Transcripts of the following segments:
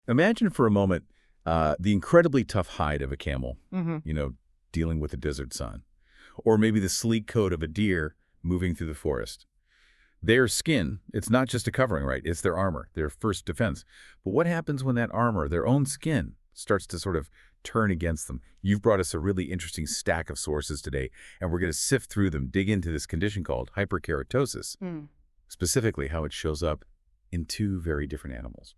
Imagine for a moment the incredibly tough hide of a camel, Mm-hmm. dealing with the desert sun. Or maybe the sleek coat of a deer moving through the forest. Their skin, it's not just a covering, right? It's their armor, their first defense. But what happens when that armor, their own skin, starts to sort of turn against them? You've brought us a really interesting stack of sources today, and we're going to sift through them, dig into this condition called hyperkeratosis, specifically how it shows up in two very different animals,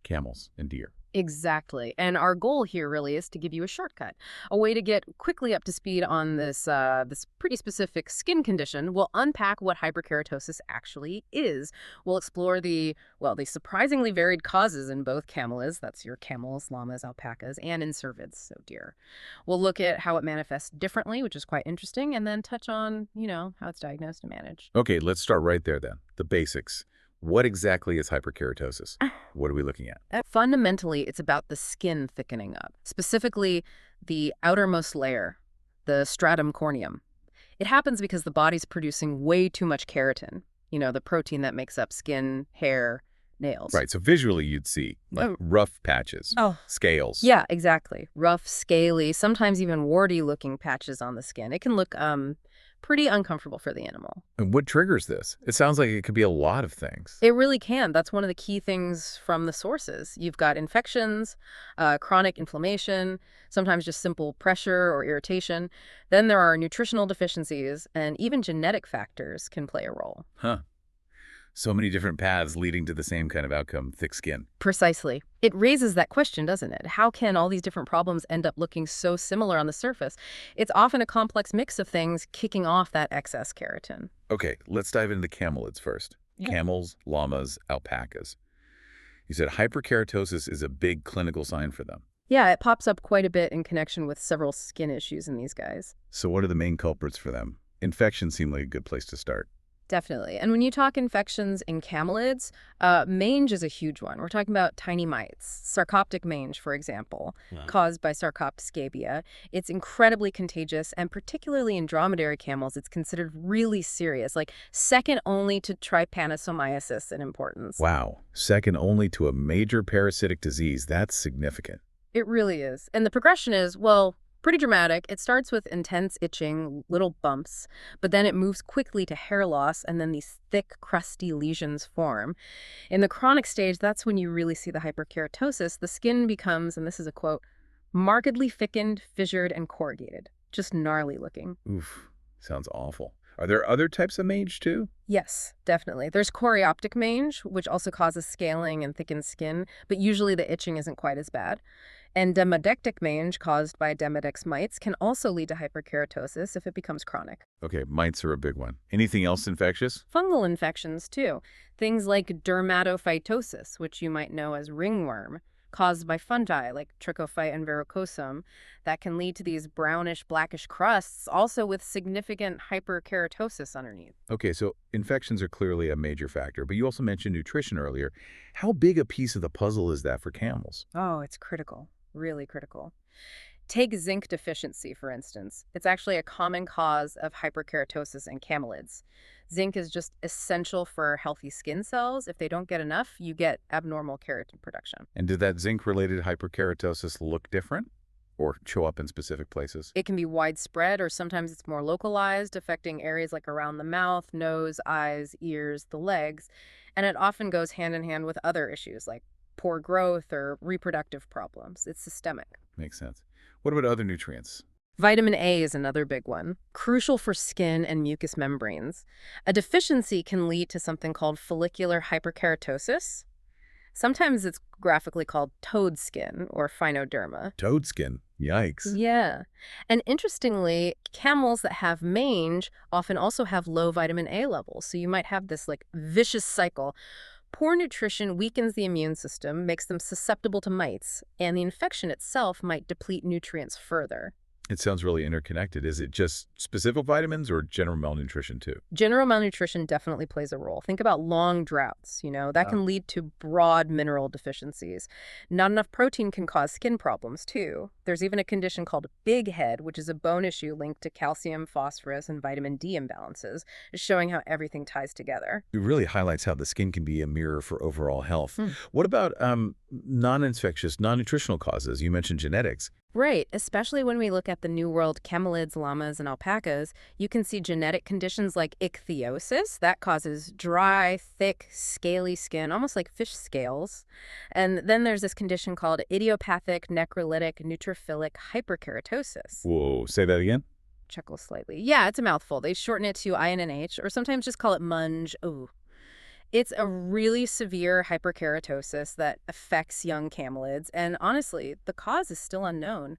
camels and deer. Exactly. And our goal here really is to give you a shortcut, a way to get quickly up to speed on this pretty specific skin condition. We'll unpack what hyperkeratosis actually is. We'll explore the surprisingly varied causes in both camelids, that's your camels, llamas, alpacas, and in cervids, so deer. We'll look at how it manifests differently, which is quite interesting, and then touch on, how it's diagnosed and managed. Okay, let's start right there then. The basics. What exactly is hyperkeratosis? What are we looking at? Fundamentally, it's about the skin thickening up, specifically the outermost layer, the stratum corneum. It happens because the body's producing way too much keratin, the protein that makes up skin, hair, nails. Right, so visually you'd see rough patches, scales. Yeah, exactly. Rough, scaly, sometimes even warty-looking patches on the skin. It can look pretty uncomfortable for the animal. And what triggers this? It sounds like it could be a lot of things. It really can. That's one of the key things from the sources. You've got infections, chronic inflammation, sometimes just simple pressure or irritation. Then there are nutritional deficiencies, and even genetic factors can play a role. Huh. So many different paths leading to the same kind of outcome, thick skin. Precisely. It raises that question, doesn't it? How can all these different problems end up looking so similar on the surface? It's often a complex mix of things kicking off that excess keratin. Okay, let's dive into the camelids first. Yeah. Camels, llamas, alpacas. You said hyperkeratosis is a big clinical sign for them. Yeah, it pops up quite a bit in connection with several skin issues in these guys. So what are the main culprits for them? Infections seem like a good place to start. Definitely. And when you talk infections in camelids, mange is a huge one. We're talking about tiny mites. Sarcoptic mange, for example, caused by Sarcoptes scabia. It's incredibly contagious, and particularly in dromedary camels, it's considered really serious, like second only to trypanosomiasis in importance. Wow. Second only to a major parasitic disease. That's significant. It really is. And the progression is, pretty dramatic. It starts with intense itching, little bumps, but then it moves quickly to hair loss, and then these thick, crusty lesions form. In the chronic stage, that's when you really see the hyperkeratosis. The skin becomes, and this is a quote, markedly thickened, fissured, and corrugated. Just gnarly looking. Oof. Sounds awful. Are there other types of mange too? Yes, definitely. There's chorioptic mange, which also causes scaling and thickened skin, but usually the itching isn't quite as bad. And demodectic mange, caused by Demodex mites, can also lead to hyperkeratosis if it becomes chronic. Okay, mites are a big one. Anything else infectious? Fungal infections, too. Things like dermatophytosis, which you might know as ringworm, caused by fungi like trichophyte and verrucosum, that can lead to these brownish, blackish crusts, also with significant hyperkeratosis underneath. Okay, so infections are clearly a major factor, but you also mentioned nutrition earlier. How big a piece of the puzzle is that for camels? Oh, it's critical. Really critical. Take zinc deficiency, for instance. It's actually a common cause of hyperkeratosis in camelids. Zinc is just essential for healthy skin cells. If they don't get enough, you get abnormal keratin production. And did that zinc-related hyperkeratosis look different or show up in specific places? It can be widespread, or sometimes it's more localized, affecting areas like around the mouth, nose, eyes, ears, the legs. And it often goes hand in hand with other issues like poor growth or reproductive problems. It's systemic. Makes sense. What about other nutrients? Vitamin A is another big one, crucial for skin and mucous membranes. A deficiency can lead to something called follicular hyperkeratosis. Sometimes it's graphically called toad skin or phynoderma. Toad skin? Yikes. Yeah. And interestingly, camels that have mange often also have low vitamin A levels. So you might have this vicious cycle. Poor nutrition weakens the immune system, makes them susceptible to mites, and the infection itself might deplete nutrients further. It sounds really interconnected. Is it just specific vitamins or general malnutrition too? General malnutrition definitely plays a role. Think about long droughts, that Oh. can lead to broad mineral deficiencies. Not enough protein can cause skin problems, too. There's even a condition called big head, which is a bone issue linked to calcium, phosphorus, and vitamin D imbalances, showing how everything ties together. It really highlights how the skin can be a mirror for overall health. What about non-infectious, non-nutritional causes? You mentioned genetics. Right, especially when we look at the New World camelids, llamas, and alpacas, you can see genetic conditions like ichthyosis that causes dry, thick, scaly skin, almost like fish scales. And then there's this condition called idiopathic necrolytic neutrophilic hyperkeratosis. Whoa, say that again? Chuckle slightly. Yeah, it's a mouthful. They shorten it to INNH or sometimes just call it munge. Ooh. It's a really severe hyperkeratosis that affects young camelids, and honestly, the cause is still unknown.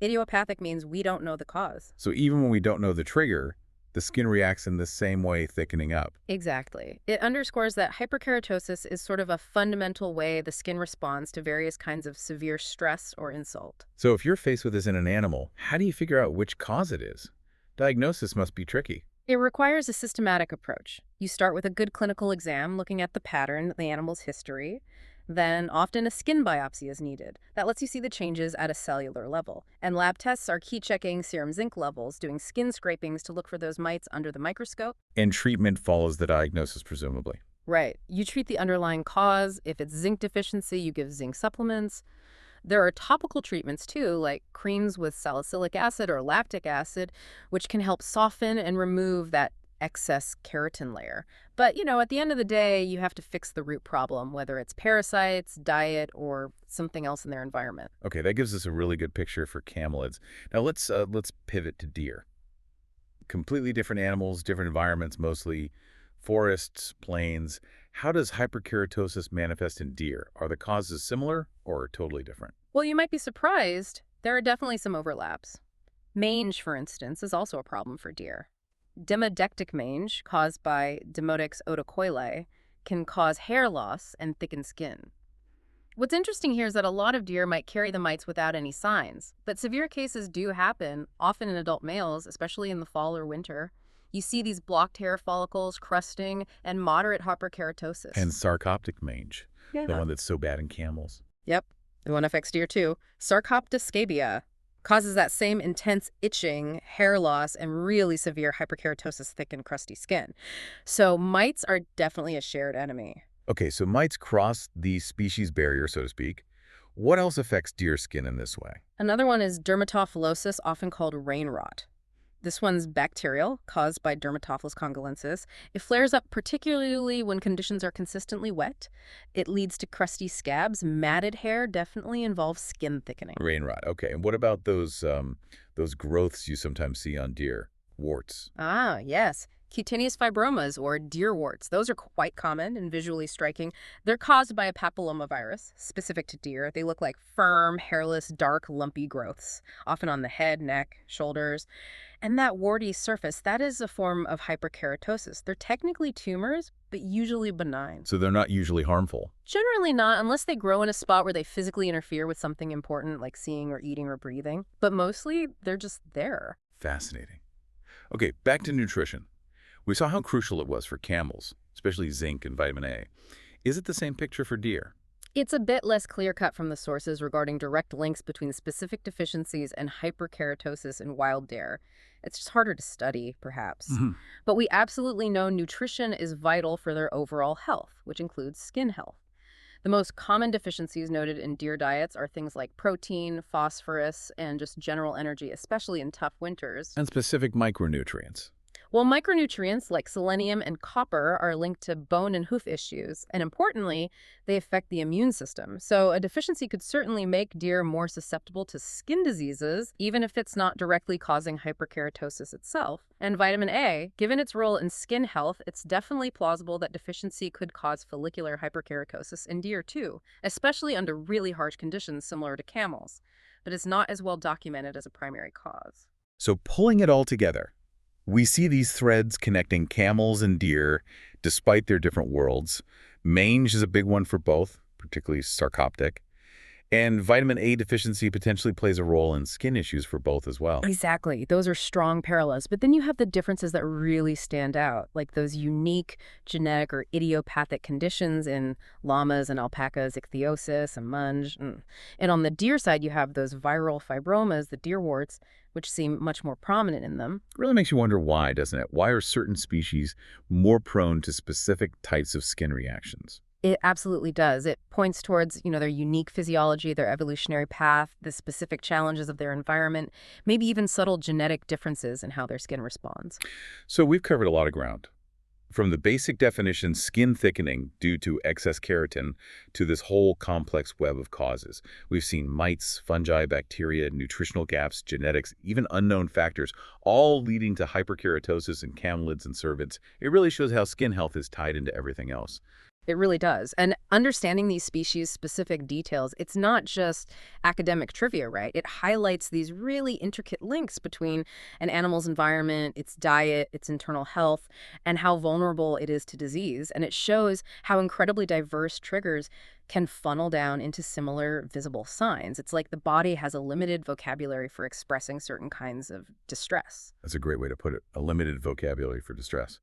Idiopathic means we don't know the cause. So even when we don't know the trigger, the skin reacts in the same way, thickening up. Exactly. It underscores that hyperkeratosis is sort of a fundamental way the skin responds to various kinds of severe stress or insult. So if you're faced with this in an animal, how do you figure out which cause it is? Diagnosis must be tricky. It requires a systematic approach. You start with a good clinical exam looking at the pattern, the animal's history. Then often a skin biopsy is needed. That lets you see the changes at a cellular level. And lab tests are key checking serum zinc levels, doing skin scrapings to look for those mites under the microscope. And treatment follows the diagnosis, presumably. Right. You treat the underlying cause. If it's zinc deficiency, you give zinc supplements. There are topical treatments too, like creams with salicylic acid or lactic acid, which can help soften and remove that excess keratin layer. But, at the end of the day, you have to fix the root problem, whether it's parasites, diet, or something else in their environment. Okay, that gives us a really good picture for camelids. Now let's pivot to deer. Completely different animals, different environments, mostly forests, plains. How does hyperkeratosis manifest in deer? Are the causes similar or totally different? Well, you might be surprised. There are definitely some overlaps. Mange, for instance, is also a problem for deer. Demodectic mange, caused by Demodex otocoili, can cause hair loss and thicken skin. What's interesting here is that a lot of deer might carry the mites without any signs, but severe cases do happen, often in adult males, especially in the fall or winter. You see these blocked hair follicles, crusting, and moderate hyperkeratosis. And sarcoptic mange, Yeah. the one that's so bad in camels. Yep, the one affects deer too. Sarcoptoscabia causes that same intense itching, hair loss, and really severe hyperkeratosis, thick and crusty skin. So mites are definitely a shared enemy. Okay, so mites cross the species barrier, so to speak. What else affects deer skin in this way? Another one is dermatophilosis, often called rain rot. This one's bacterial, caused by Dermatophilus congolensis. It flares up particularly when conditions are consistently wet. It leads to crusty scabs. Matted hair definitely involves skin thickening. Rain rot. Okay, and what about those growths you sometimes see on deer? Warts. Ah, yes. Cutaneous fibromas, or deer warts. Those are quite common and visually striking. They're caused by a papillomavirus, specific to deer. They look like firm, hairless, dark, lumpy growths, often on the head, neck, shoulders. And that warty surface, that is a form of hyperkeratosis. They're technically tumors, but usually benign. So they're not usually harmful. Generally not, unless they grow in a spot where they physically interfere with something important, like seeing or eating or breathing. But mostly, they're just there. Fascinating. Okay, back to nutrition. We saw how crucial it was for camels, especially zinc and vitamin A. Is it the same picture for deer? It's a bit less clear-cut from the sources regarding direct links between specific deficiencies and hyperkeratosis in wild deer. It's just harder to study, perhaps. But we absolutely know nutrition is vital for their overall health, which includes skin health. The most common deficiencies noted in deer diets are things like protein, phosphorus, and just general energy, especially in tough winters. And specific micronutrients. Well, micronutrients like selenium and copper are linked to bone and hoof issues, and importantly, they affect the immune system. So a deficiency could certainly make deer more susceptible to skin diseases, even if it's not directly causing hyperkeratosis itself. And vitamin A, given its role in skin health, it's definitely plausible that deficiency could cause follicular hyperkeratosis in deer too, especially under really harsh conditions similar to camels. But it's not as well documented as a primary cause. So pulling it all together, we see these threads connecting camels and deer despite their different worlds. Mange is a big one for both, particularly sarcoptic. And vitamin A deficiency potentially plays a role in skin issues for both as well. Exactly. Those are strong parallels. But then you have the differences that really stand out, like those unique genetic or idiopathic conditions in llamas and alpacas, ichthyosis and munge. And on the deer side, you have those viral fibromas, the deer warts, which seem much more prominent in them. Really makes you wonder why, doesn't it? Why are certain species more prone to specific types of skin reactions? It absolutely does. It points towards, their unique physiology, their evolutionary path, the specific challenges of their environment, maybe even subtle genetic differences in how their skin responds. So we've covered a lot of ground. From the basic definition, skin thickening due to excess keratin, to this whole complex web of causes. We've seen mites, fungi, bacteria, nutritional gaps, genetics, even unknown factors, all leading to hyperkeratosis in camelids and cervids. It really shows how skin health is tied into everything else. It really does. And understanding these species-specific details, it's not just academic trivia, right? It highlights these really intricate links between an animal's environment, its diet, its internal health, and how vulnerable it is to disease. And it shows how incredibly diverse triggers can funnel down into similar visible signs. It's like the body has a limited vocabulary for expressing certain kinds of distress. That's a great way to put it, a limited vocabulary for distress.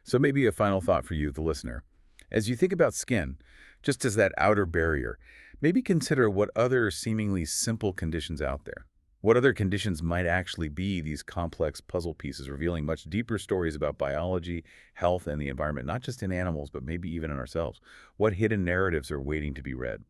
So maybe a final thought for you, the listener. As you think about skin, just as that outer barrier, maybe consider what other seemingly simple conditions out there. What other conditions might actually be these complex puzzle pieces revealing much deeper stories about biology, health, and the environment, not just in animals, but maybe even in ourselves? What hidden narratives are waiting to be read?